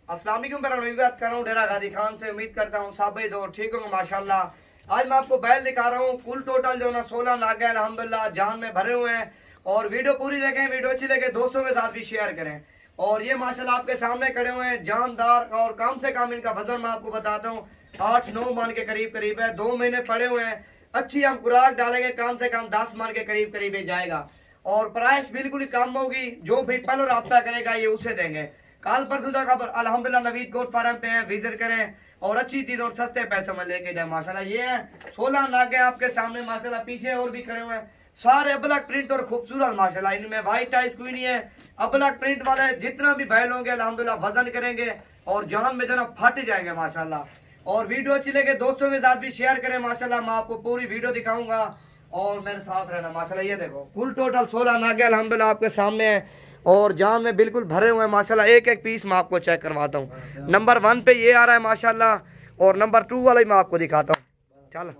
अस्सलाम वालेकुम, मैं बात कर रहा हूँ डेरा गाजी खान से। उम्मीद करता हूँ सब भाई और ठीक होंगे माशाल्लाह। आज मैं आपको बैल दिखा रहा हूँ। कुल टोटल जो ना 16 नागे अल्हम्दुलिल्लाह जान में भरे हुए हैं। और वीडियो पूरी देखें, वीडियो अच्छी लगे दोस्तों के साथ भी शेयर करें। और ये माशाल्लाह आपके सामने खड़े हुए हैं जानदार, और कम से कम इनका वजन मैं आपको बताता हूँ 8-9 मन के करीब है। 2 महीने पड़े हुए हैं। अच्छी हम खुराक डालेंगे, कम से कम 10 मन के करीब ही जाएगा। और प्राइस बिल्कुल ही कम होगी। जो भी पहले राब्ता करेगा ये उसे देंगे। कल परसों तक खबर अल्हम्दुलिल्लाह नवीद गोट फार्म पे है, विजिट करें और अच्छी चीज और सस्ते पैसों में लेके जाए माशाल्लाह। ये है 16 नागे आपके सामने माशाल्लाह। पीछे और भी खड़े हुए हैं, सारे अबलग प्रिंट और खूबसूरत माशाल्लाह। इनमें व्हाइट टाइस कोई नहीं है, अबलग प्रिंट वाले जितना भी बैल होंगे अल्हम्दुलिल्लाह वजन करेंगे और जान में जो ना फट जाएंगे माशाल्लाह। और वीडियो अच्छी लगे दोस्तों के साथ भी शेयर करें माशाल्लाह। मैं आपको पूरी वीडियो दिखाऊंगा और मेरे साथ रहना माशाल्लाह। ये देखो कुल टोटल 16 नागे अल्हम्दुलिल्लाह आपके सामने है और जान में बिल्कुल भरे हुए हैं माशाल्लाह। एक एक पीस मैं आपको चेक करवाता हूँ। नंबर 1 पे ये आ रहा है माशाल्लाह और नंबर 2 वाला ही मैं आपको दिखाता हूँ। चल,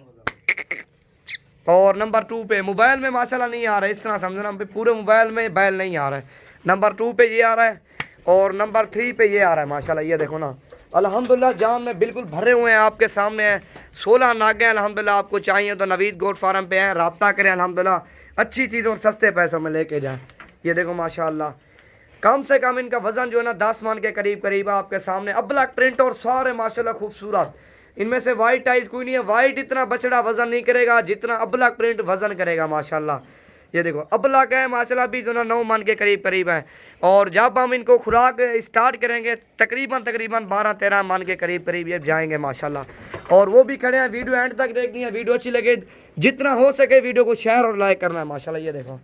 और नंबर 2 पे मोबाइल में माशाल्लाह नहीं आ रहा है, इस तरह समझना, पूरे मोबाइल में बैल नहीं आ रहा है। नंबर 2 पे ये आ रहा है और नंबर 3 पे ये आ रहा है माशाल्लाह। ये देखो ना अल्हम्दुलिल्लाह जान में बिल्कुल भरे हुए हैं आपके सामने है। 16 नागे अल्हम्दुलिल्लाह। आपको चाहिए तो नवीद गोट फार्म पे है, राब्ता करें अल्हम्दुलिल्लाह। अच्छी चीज़ और सस्ते पैसों में लेके जाएं। ये देखो माशाल्लाह कम से कम इनका वजन जो है ना 10 मन के करीब है आपके सामने। अबलग प्रिंट और सारे माशाल्लाह खूबसूरत। इनमें से वाइट टाइज कोई नहीं है। वाइट इतना बछड़ा वजन नहीं करेगा जितना अबलग प्रिंट वजन करेगा माशाल्लाह। ये देखो अबलग है माशाल्लाह भी जो ना 9 मन के करीब है। और जब हम इनको खुराक स्टार्ट करेंगे तकरीबन 12-13 मन के करीब ये जाएंगे माशाल्लाह। और वो भी खड़े हैं। वीडियो एंड तक देखनी है, वीडियो अच्छी लगे जितना हो सके वीडियो को शेयर और लाइक करना है माशाल्लाह। ये देखो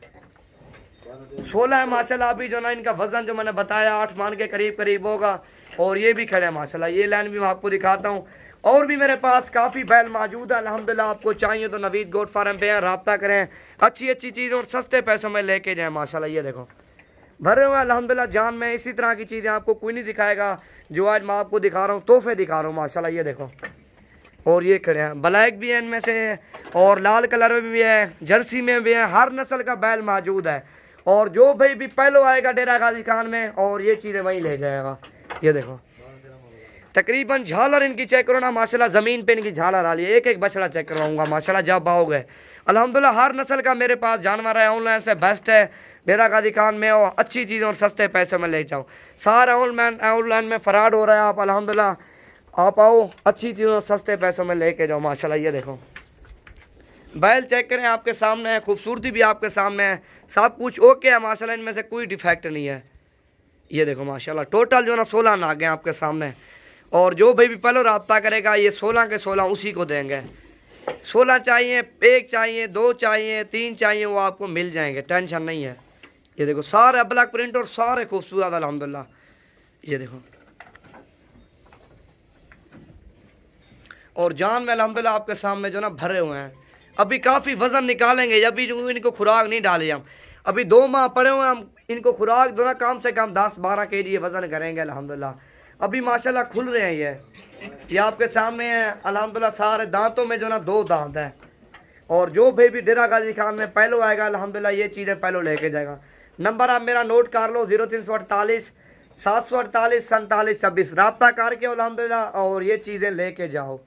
16 है माशाल्लाह। अभी जो ना इनका वजन जो मैंने बताया 8 मान के करीब होगा। और ये भी खड़े हैं माशाल्लाह। ये लाइन भी मैं आपको दिखाता हूँ। और भी मेरे पास काफ़ी बैल मौजूद है अल्हम्दुलिल्लाह। आपको चाहिए तो नवीद गोट फार्म पे है, राब्ता करें। अच्छी चीज़ और सस्ते पैसों में लेके जाएं माशाल्लाह। ये देखो भरे हुए अल्हम्दुलिल्लाह जान में। इसी तरह की चीज़ें आपको कोई नहीं दिखाएगा जो आज मैं आपको दिखा रहा हूँ। तोहफे दिखा रहा हूँ माशाल्लाह। ये देखो और ये खड़े हैं, ब्लैक भी है इनमें से और लाल कलर में भी है, जर्सी में भी है, हर नस्ल का बैल मौजूद है। और जो भाई भी पहले आएगा डेरा गाजी खान में और ये चीज़ें वहीं ले जाएगा। ये देखो तकरीबन झालर इनकी चेक करो ना माशाल्लाह। ज़मीन पे इनकी झालर आ रही है। एक एक बछड़ा चेक करवाऊंगा माशाल्लाह जब आओगे। अल्हम्दुलिल्लाह हर नस्ल का मेरे पास जानवर है। ऑनलाइन से बेस्ट है डेरा गाजी खान में। और अच्छी चीज़ और सस्ते पैसों में ले जाओ। सारा ऑनलाइन में फ्रॉड हो रहा है। आप अल्हम्दुलिल्लाह आप आओ, अच्छी चीज़ और सस्ते पैसों में लेके जाओ माशाल्लाह। ये देखो बैल चेक करें, आपके सामने है, खूबसूरती भी आपके सामने है, सब कुछ ओके है माशाल्लाह। इनमें से कोई डिफेक्ट नहीं है। ये देखो माशाल्लाह टोटल जो ना 16 नागे आपके सामने। और जो भाई भी पहले राब्ता करेगा ये 16 के 16 उसी को देंगे। 16 चाहिए, 1 चाहिए, 2 चाहिए, 3 चाहिए, वो आपको मिल जाएंगे, टेंशन नहीं है। ये देखो सारे अबलग प्रिंट और सारे खूबसूरत अल्हम्दुलिल्लाह। ये देखो और जान में अल्हम्दुलिल्लाह आपके सामने जो ना भरे हुए हैं। अभी काफ़ी वज़न निकालेंगे। अभी जो इनको खुराक नहीं डाली हम, अभी 2 माह पड़े हुए हैं। हम इनको खुराक दो ना कम से कम 10-12 kg वज़न करेंगे अल्हम्दुलिल्लाह। अभी माशाल्लाह खुल रहे हैं। ये आपके सामने है अल्हम्दुलिल्लाह। सारे दांतों में जो ना 2 दांत है। और जो भी डेरा गाजी खान में पहले आएगा अल्हम्दुलिल्लाह ये चीज़ें पहले लेके जाएगा। नंबर आप मेरा नोट कर लो 0348 748 47 26। राब्ता करके अल्हम्दुलिल्लाह और ये चीज़ें लेके जाओ।